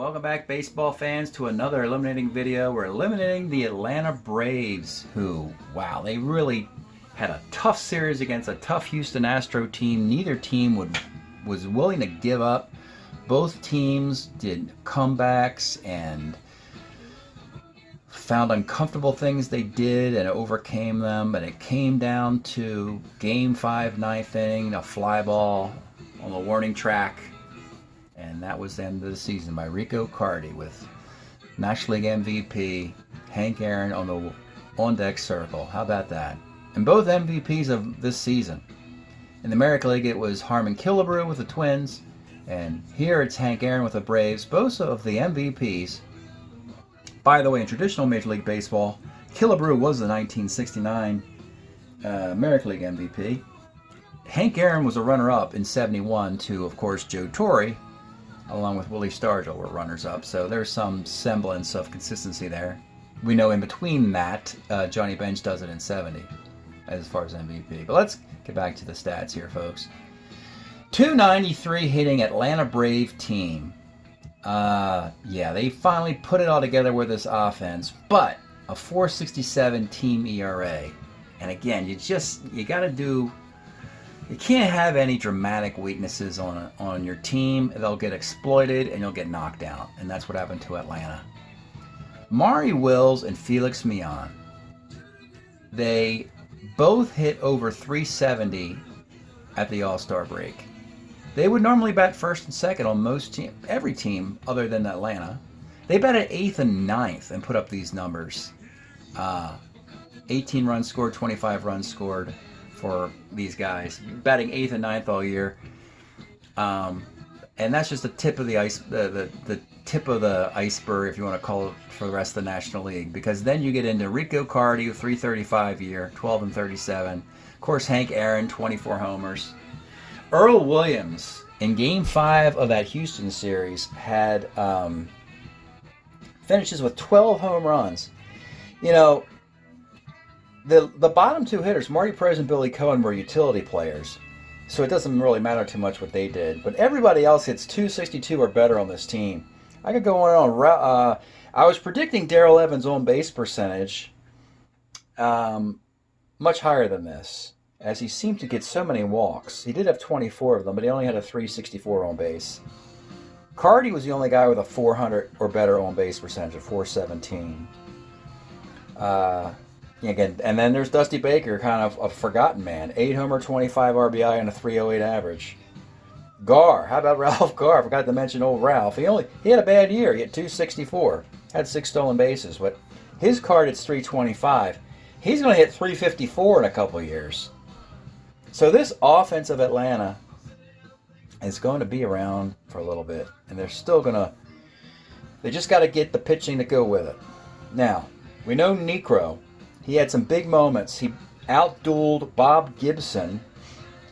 Welcome back, baseball fans, to another eliminating video. We're eliminating the Atlanta Braves, who, wow, they really had a tough series against a tough Houston Astro team. Neither team was willing to give up. Both teams did comebacks and found uncomfortable things they did and overcame them. And it came down to Game 5, ninth inning, a fly ball on the warning track. And that was the end of the season by Rico Cardi with National League MVP Hank Aaron on the on-deck circle. How about that? And both MVPs of this season. In the American League, it was Harmon Killebrew with the Twins. And here it's Hank Aaron with the Braves. Both of the MVPs. By the way, in traditional Major League Baseball, Killebrew was the 1969 American League MVP. Hank Aaron was a runner-up in 71 to, of course, Joe Torre, along with Willie Stargell were runners-up. So there's some semblance of consistency there. We know in between that, Johnny Bench does it in 70 as far as MVP. But let's get back to the stats here, folks. 293 hitting Atlanta Brave team. Yeah, they finally put it all together with this offense, but a 4.67 team ERA. And again, you got to do. You can't have any dramatic weaknesses on your team. They'll get exploited and you'll get knocked out. And that's what happened to Atlanta. Maury Wills and Felix Millan, they both hit over 370 at the All-Star break. They would normally bat first and second on every team other than Atlanta. They batted 8th and 9th and put up these numbers. 18 runs scored, 25 runs scored for these guys, batting 8th and 9th all year, and that's just the tip of the ice, the tip of the iceberg, if you want to call it, for the rest of the National League. Because then you get into Rico Cardi, 335 year, 12 and 37. Of course, Hank Aaron, 24 homers. Earl Williams in Game 5 of that Houston series had finishes with 12 home runs. You know, the bottom two hitters, Marty Perez and Billy Cohen, were utility players, so it doesn't really matter too much what they did. But everybody else hits 262 or better on this team. I could go on. I was predicting Darrell Evans' on base percentage much higher than this, as he seemed to get so many walks. He did have 24 of them, but he only had a 364 on base. Cardi was the only guy with a 400 or better on base percentage, of 417. Again, and then there's Dusty Baker, kind of a forgotten man. 8 homer, 25 RBI, and a 308 average. Garr, how about Ralph Garr? I forgot to mention old Ralph. He had a bad year. He had 264, had 6 stolen bases, but his card hits 325. He's going to hit 354 in a couple years. So this offense of Atlanta is going to be around for a little bit, and they're still going to. They just got to get the pitching to go with it. Now, we know Necro. He had some big moments. He outdueled Bob Gibson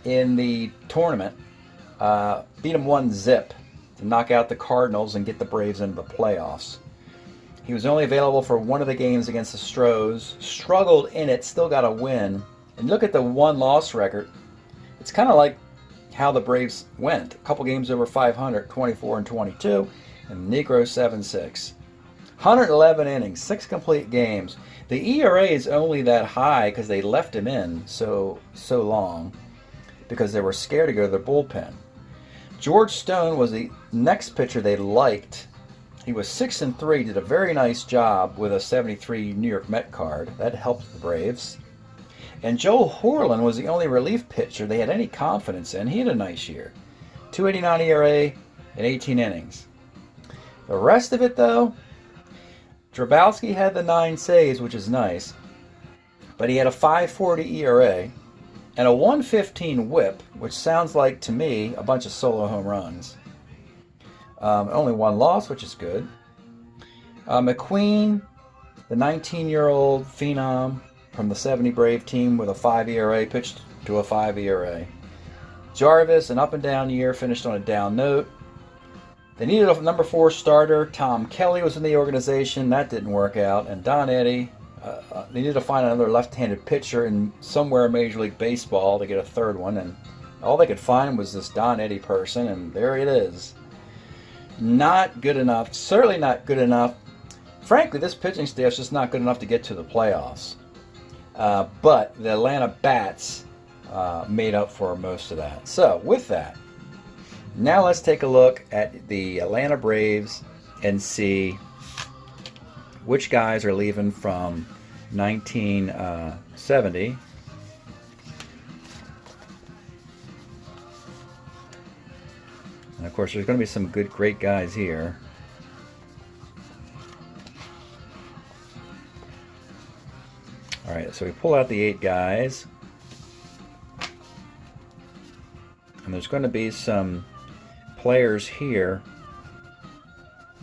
in the tournament, beat him 1-0 to knock out the Cardinals and get the Braves into the playoffs. He was only available for one of the games against the Stros, struggled in it, still got a win. And look at the one-loss record. It's kind of like how the Braves went. A couple games over 500, 24 and 22, and Necro 7-6. 111 innings, 6 complete games. The ERA is only that high because they left him in so long because they were scared to go to their bullpen. George Stone was the next pitcher they liked. He was 6-3, did a very nice job with a 73 New York Met card. That helped the Braves. And Joe Horland was the only relief pitcher they had any confidence in. He had a nice year. 2.89 ERA in 18 innings. The rest of it, though, Drabowski had the 9 saves, which is nice, but he had a 5.40 ERA and a 1.15 WHIP, which sounds like, to me, a bunch of solo home runs. Only 1 loss, which is good. Mcqueen, the 19-year-old phenom from the 70 Brave team with a 5 ERA, pitched to a 5 ERA. Jarvis, an up-and-down year, finished on a down note. They needed a number 4 starter. Tom Kelly was in the organization. That didn't work out. And Don Eddy, they needed to find another left-handed pitcher in somewhere in Major League Baseball to get a third one. And all they could find was this Don Eddy person, and there it is. Not good enough. Certainly not good enough. Frankly, this pitching staff's just not good enough to get to the playoffs. But the Atlanta Bats made up for most of that. So with that, now let's take a look at the Atlanta Braves and see which guys are leaving from 1970. And of course, there's going to be some great guys here. All right, so we pull out the 8 guys. And there's going to be some players here.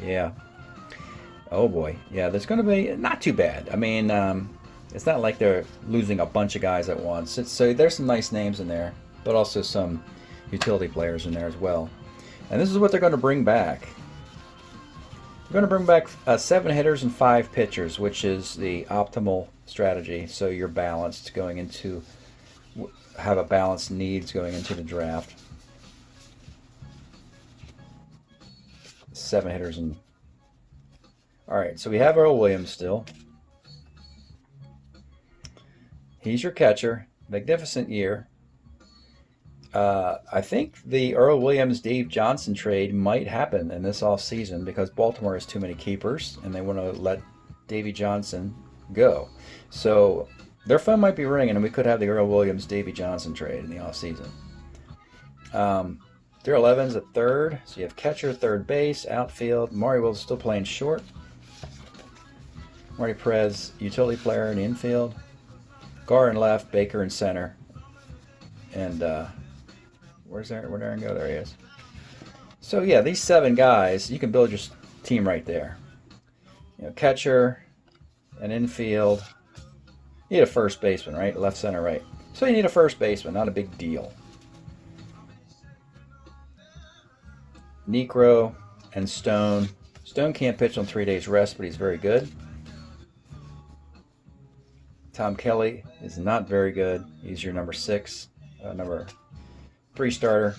Yeah. Oh boy. Yeah, there's going to be not too bad. I mean, it's not like they're losing a bunch of guys at once. So there's some nice names in there, but also some utility players in there as well. And this is what they're going to bring back. They're going to bring back 7 hitters and 5 pitchers, which is the optimal strategy. So you're balanced going into, have a balanced needs going into the draft. 7 hitters and... Alright, so we have Earl Williams still. He's your catcher. Magnificent year. I think the Earl Williams-Dave Johnson trade might happen in this offseason because Baltimore has too many keepers and they want to let Davey Johnson go. So their phone might be ringing and we could have the Earl Williams-Davey Johnson trade in the offseason. Darrell Evans at third. So you have catcher, third base, outfield. Maury Wills still playing short. Marty Perez, utility player in the infield. Carr in left, Baker in center. And where'd Aaron go? There he is. So yeah, these 7 guys, you can build your team right there. You know, catcher, an infield. You need a first baseman, right? Left, center, right. So you need a first baseman, not a big deal. Necro and Stone. Stone can't pitch on 3 days rest, but he's very good. Tom Kelly is not very good. He's your number 6, number 3 starter.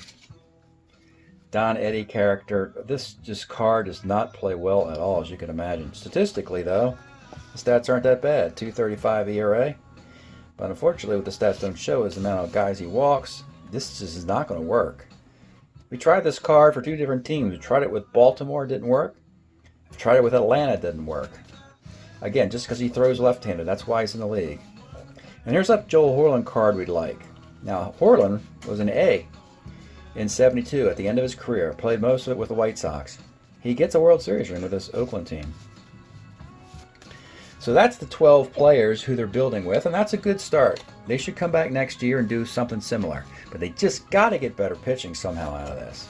Don Eddy character. This Carr does not play well at all, as you can imagine. Statistically, though, the stats aren't that bad. 2.35 ERA. But unfortunately, what the stats don't show is the amount of guys he walks. This just is not going to work. We tried this card for 2 different teams. We tried it with Baltimore, it didn't work. We tried it with Atlanta, it didn't work. Again, just because he throws left-handed, that's why he's in the league. And here's that Joel Horland card we'd like. Now, Horland was an A in 72 at the end of his career. Played most of it with the White Sox. He gets a World Series ring with this Oakland team. So that's the 12 players who they're building with, and that's a good start. They should come back next year and do something similar. But they just got to get better pitching somehow out of this.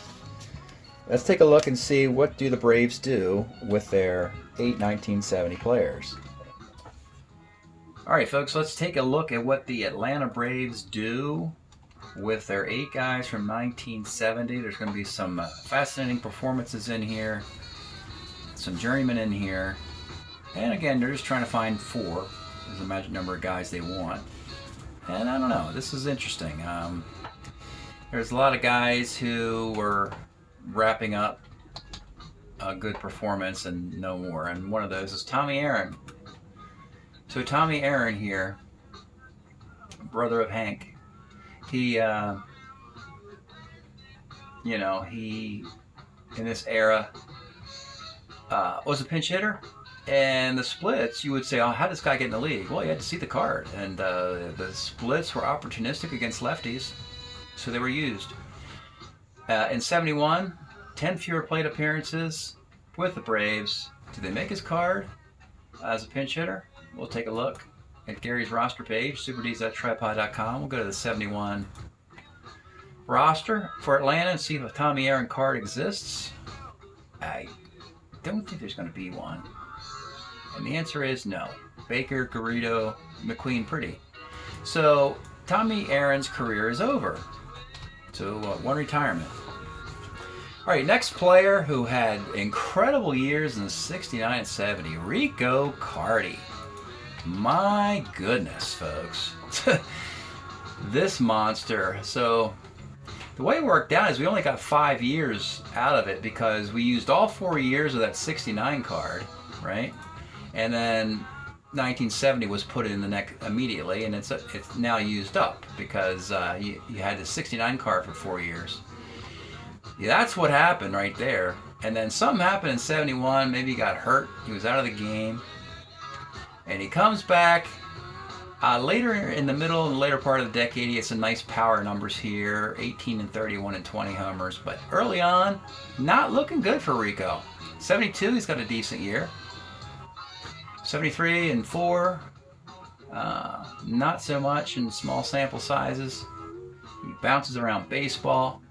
Let's take a look and see what do the Braves do with their 8 1970 players. All right, folks, let's take a look at what the Atlanta Braves do with their 8 guys from 1970. There's going to be some fascinating performances in here, some journeymen in here, and again, they're just trying to find 4 is the magic number of guys they want. And I don't know, this is interesting. There's a lot of guys who were wrapping up a good performance and no more, and one of those is Tommy Aaron. So Tommy Aaron here, brother of Hank, he he in this era was a pinch hitter, and the splits, you would say, oh, how did this guy get in the league? Well, you had to see the card, and the splits were opportunistic against lefties, so they were used. In 71, 10 fewer plate appearances with the Braves. Did they make his card as a pinch hitter? We'll take a look at Gary's roster page, superds.tripod.com. We'll go to the 71 roster for Atlanta and see if a Tommy Aaron card exists. I don't think there's going to be one. And the answer is no. Baker, Garrido, McQueen, Pretty. So Tommy Aaron's career is over. So one retirement. All right, next player who had incredible years in the 69 and 70, Rico Cardi. My goodness, folks. This monster. So The way it worked out is we only got 5 years out of it because we used all 4 years of that 69 card, right? And then 1970 was put in the neck immediately, and it's now used up because you had the 69 card for 4 years. Yeah, that's what happened right there. And then something happened in 71. Maybe he got hurt. He was out of the game. And he comes back. Later in the middle and later part of the decade, he had some nice power numbers here. 18 and 31 and 20 homers. But early on, not looking good for Rico. 72, he's got a decent year. 73 and 4. Not so much in small sample sizes. He bounces around baseball.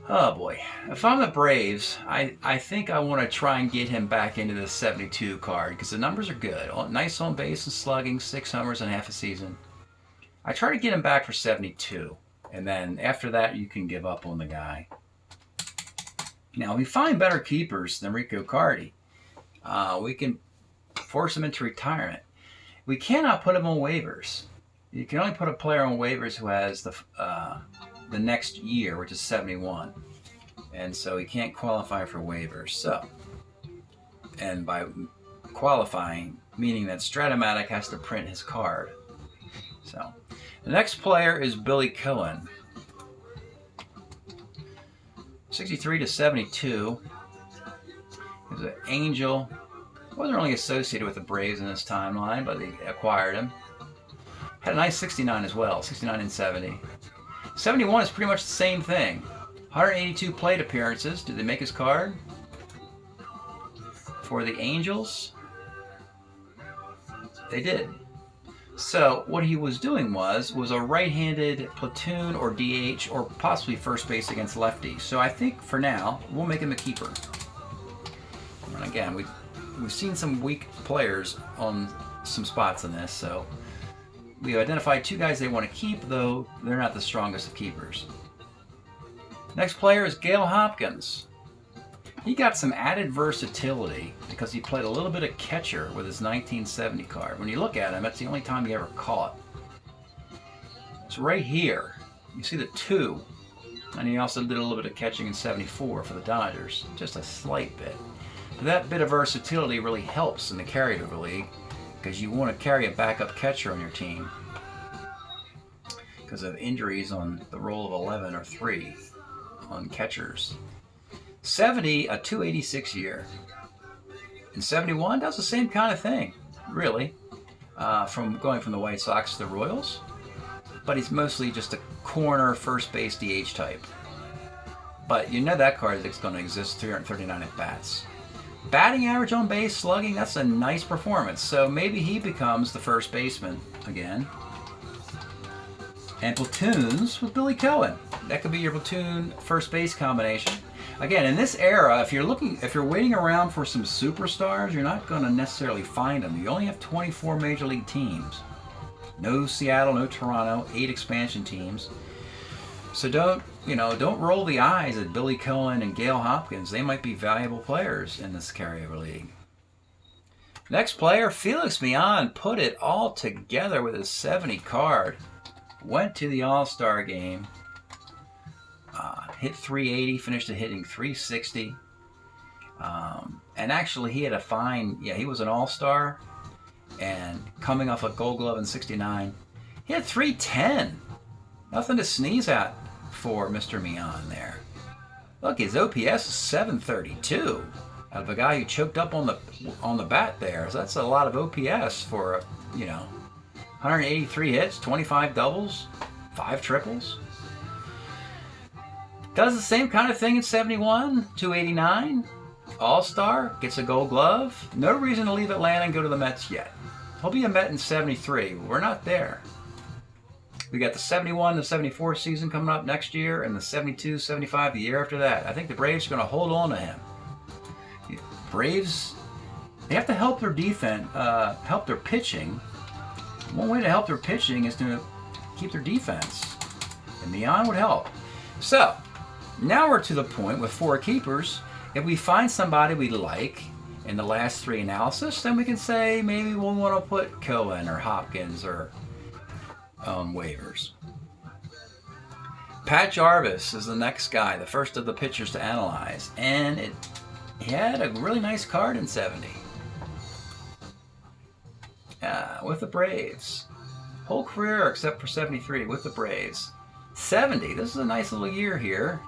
Oh boy, if I'm the Braves, I think I want to try and get him back into the 72 card because the numbers are good. Nice on base and slugging, 6 homers in half a season. I try to get him back for 72, and then after that you can give up on the guy. Now, we find better keepers than Rico Cardi. We can force him into retirement. We cannot put him on waivers. You can only put a player on waivers who has the next year, which is 71. And so he can't qualify for waivers. So, and by qualifying, meaning that Strat-O-Matic has to print his card. So, the next player is Billy Cohen. 63 to 72. He was an Angel. Wasn't really associated with the Braves in this timeline, but they acquired him. Had a nice 69 as well, 69 and 70. 71 is pretty much the same thing. 182 plate appearances. Did they make his card? For the Angels? They did. So what he was doing was a right-handed platoon or DH or possibly first base against lefties. So I think for now, we'll make him a keeper. And again, we've seen some weak players on some spots in this, so we've identified 2 guys they want to keep, though they're not the strongest of keepers. Next player is Gail Hopkins. He got some added versatility because he played a little bit of catcher with his 1970 card. When you look at him, that's the only time he ever caught. It's right here. You see the 2. And he also did a little bit of catching in 74 for the Dodgers. Just a slight bit. But that bit of versatility really helps in the carryover league, because you want to carry a backup catcher on your team because of injuries on the roll of 11 or 3 on catchers. 70, a 286 year. And 71 does the same kind of thing, really, from going from the White Sox to the Royals. But he's mostly just a corner first base DH type. But you know that card is going to exist 339 at bats. Batting average on base, slugging, that's a nice performance. So maybe he becomes the first baseman again. And platoons with Billy Cohen. That could be your platoon first base combination. Again, in this era, if you're waiting around for some superstars, you're not going to necessarily find them. You only have 24 major league teams. No Seattle, no Toronto, 8 expansion teams. So don't roll the eyes at Billy Cohen and Gail Hopkins. They might be valuable players in this carryover league. Next player, Felix Millan, put it all together with his 70 card. Went to the All-Star game. Hit 380, finished it hitting 360. And actually he had a fine, he was an All-Star. And coming off a Gold Glove in 69, he had 310. Nothing to sneeze at for Mr. Millan there. Look, his OPS is 732 out of a guy who choked up on the bat there. So that's a lot of OPS for 183 hits, 25 doubles, 5 triples. Does the same kind of thing in 71, 289. All-Star, gets a Gold Glove. No reason to leave Atlanta and go to the Mets yet. He'll be a Met in 73. We're not there. We got the 71 to 74 season coming up next year, and the 72, 75 the year after that. I think the Braves are going to hold on to him. Braves, they have to help their defense, help their pitching. One way to help their pitching is to keep their defense, and Millan would help. So, now we're to the point with 4 keepers. If we find somebody we like in the last 3 analysis, then we can say maybe we'll want to put Cohen or Hopkins or waivers. Pat Jarvis is the next guy, the first of the pitchers to analyze, and he had a really nice card in 70 with the Braves. Whole career except for 73 with the Braves. 70, this is a nice little year here.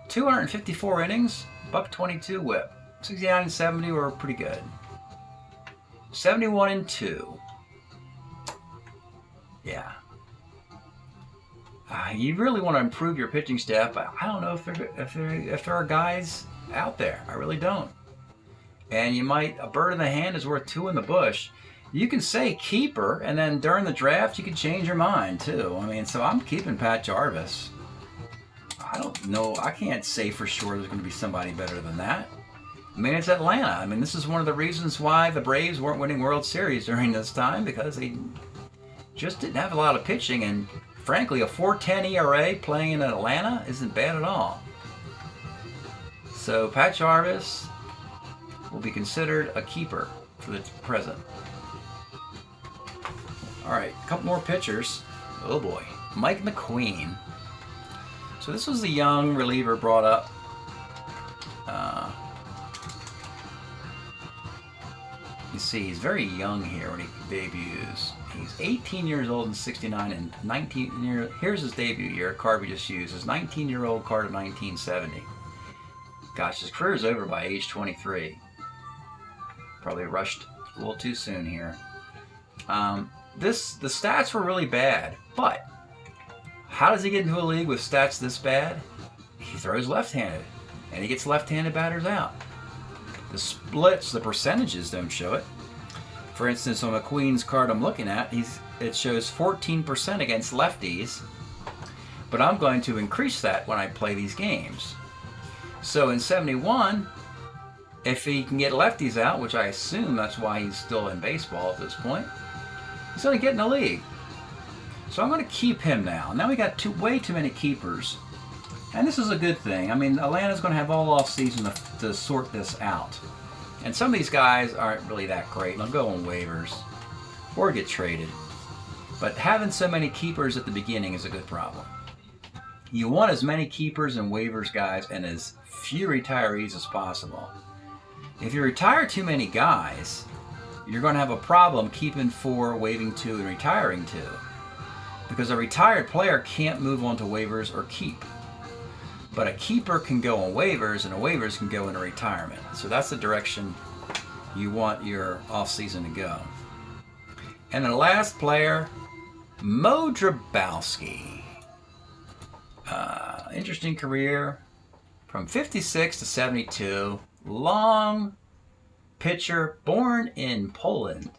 254 innings, .22 whip. 69 and 70 were pretty good. 71 and 2. Yeah. You really want to improve your pitching staff, but I don't know if there are guys out there. I really don't. And you might, a bird in the hand is worth two in the bush. You can say keeper, and then during the draft you can change your mind too. I mean, so I'm keeping Pat Jarvis. I don't know. I can't say for sure there's going to be somebody better than that. I mean, it's Atlanta. I mean, this is one of the reasons why the Braves weren't winning World Series during this time, because they just didn't have a lot of pitching, and frankly, a 4.10 ERA playing in Atlanta isn't bad at all. So Pat Jarvis will be considered a keeper for the present. All right, a couple more pitchers. Oh boy, Mike Mcqueen. So this was the young reliever brought up. You see, he's very young here when he debuts. He's 18 years old in 69 and 19 years. Here's his debut year. Carr just used his 19-year-old card of 1970. Gosh, his career's over by age 23. Probably rushed a little too soon here. The stats were really bad, but how does he get into a league with stats this bad? He throws left-handed, and he gets left-handed batters out. The splits, the percentages don't show it. For instance, on McQueen's card I'm looking at, it shows 14% against lefties, but I'm going to increase that when I play these games. So in 71, if he can get lefties out, which I assume that's why he's still in baseball at this point, he's going to get in the league. So I'm going to keep him now. Now we got way too many keepers. And this is a good thing. I mean, Atlanta's going to have all off season to sort this out. And some of these guys aren't really that great. They'll go on waivers or get traded. But having so many keepers at the beginning is a good problem. You want as many keepers and waivers guys and as few retirees as possible. If you retire too many guys, you're going to have a problem keeping 4, waiving 2, and retiring 2. Because a retired player can't move on to waivers or keep. But a keeper can go on waivers, and a waivers can go into retirement. So that's the direction you want your off-season to go. And the last player, Drabowski. Interesting career. From 56 to 72. Long pitcher, born in Poland.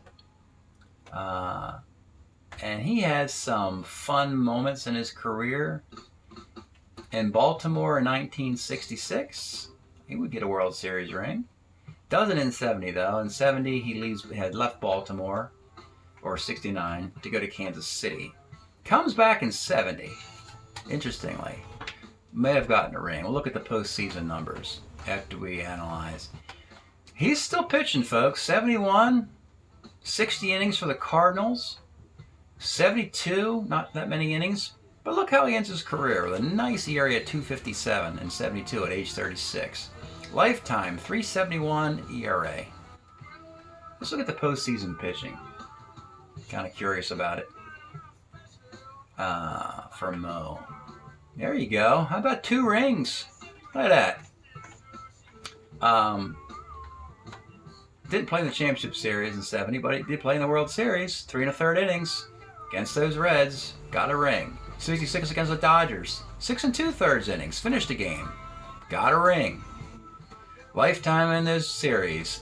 And he has some fun moments in his career. In Baltimore in 1966, he would get a World Series ring. Doesn't in 70 though. In 70, he had left Baltimore, or 69, to go to Kansas City. Comes back in 70. Interestingly, may have gotten a ring. We'll look at the postseason numbers after we analyze. He's still pitching, folks. 71, 60 innings for the Cardinals. 72, not that many innings. But look how he ends his career with a nice ERA at 257 and 72 at age 36. Lifetime 371 ERA. Let's look at the postseason pitching. Kind of curious about it. For Mo. There you go. How about 2 rings? Look at that. Didn't play in the championship series in 70, but he did play in the World Series. 3 1/3 innings against those Reds. Got a ring. 66 against the Dodgers. 6 2/3 innings. Finished the game. Got a ring. Lifetime in those series.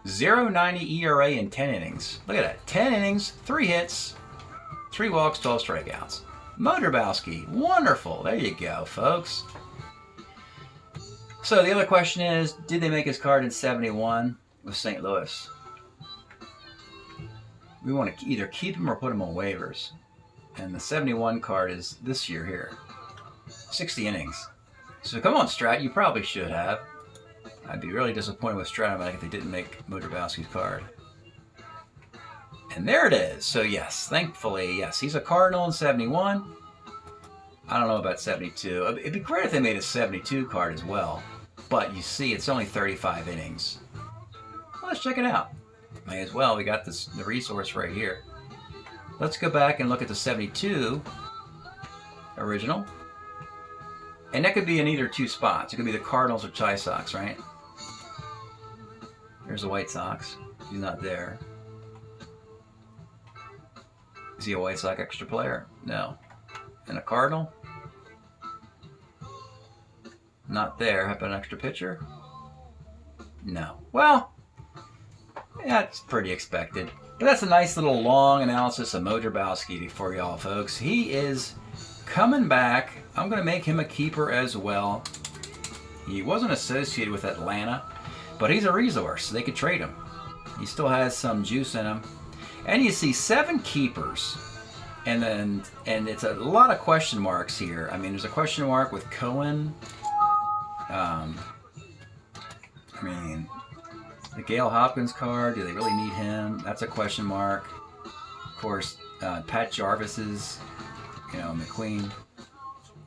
0.90 ERA in 10 innings. Look at that. 10 innings, 3 hits, 3 walks, 12 strikeouts. Drabowski. Wonderful. There you go, folks. So the other question is, did they make his card in 71 with St. Louis? We want to either keep him or put him on waivers. And the 71 card is this year here. 60 innings. So come on, Strat, you probably should have. I'd be really disappointed with Strat-O-Matic if they didn't make Drabowski's card. And there it is. So yes, thankfully, yes, he's a Cardinal in 71. I don't know about 72. It'd be great if they made a 72 card as well. But you see, it's only 35 innings. Well, let's check it out. May as well. We got the resource right here. Let's go back and look at the 72 original. And that could be in either two spots. It could be the Cardinals or Chi Sox, right? There's the White Sox. He's not there. Is he a White Sox extra player? No. And a Cardinal? Not there. Have an extra pitcher? No. Well, that's pretty expected. But that's a nice little long analysis of Mo Drabowski for y'all, folks. He is coming back. I'm going to make him a keeper as well. He wasn't associated with Atlanta, but he's a resource. They could trade him. He still has some juice in him. And you see 7 keepers. And it's a lot of question marks here. I mean, there's a question mark with Cohen. I mean, the Gail Hopkins card, do they really need him? That's a question mark. Of course, Pat Jarvis's, Mcqueen.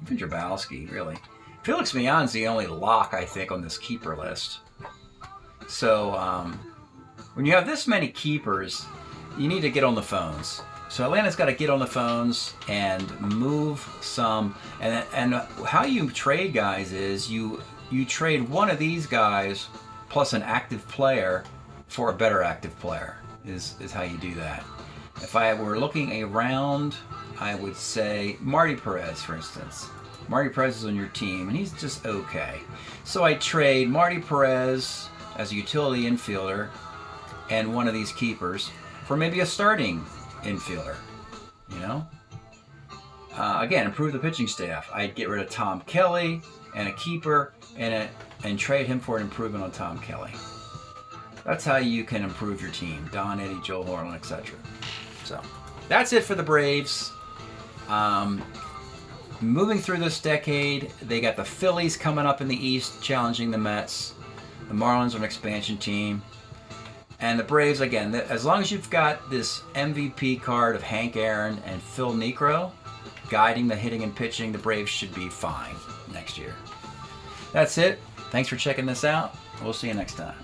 Even Drabowski, really. Felix Millon's the only lock, I think, on this keeper list. So, when you have this many keepers, you need to get on the phones. So Atlanta's got to get on the phones and move some. And how you trade guys is you trade one of these guys plus an active player for a better active player is how you do that. If I were looking around, I would say Marty Perez, for instance. Marty Perez is on your team, and he's just okay. So I trade Marty Perez as a utility infielder and one of these keepers for maybe a starting infielder, Again, improve the pitching staff. I'd get rid of Tom Kelly and a keeper and trade him for an improvement on Tom Kelly. That's how you can improve your team. Don, Eddie, Joe Horland, etc. So that's it for the Braves. Moving through this decade, they got the Phillies coming up in the East challenging the Mets. The Marlins are an expansion team. And the Braves, again, as long as you've got this MVP card of Hank Aaron and Phil Niekro guiding the hitting and pitching, the Braves should be fine next year. That's it. Thanks for checking this out. We'll see you next time.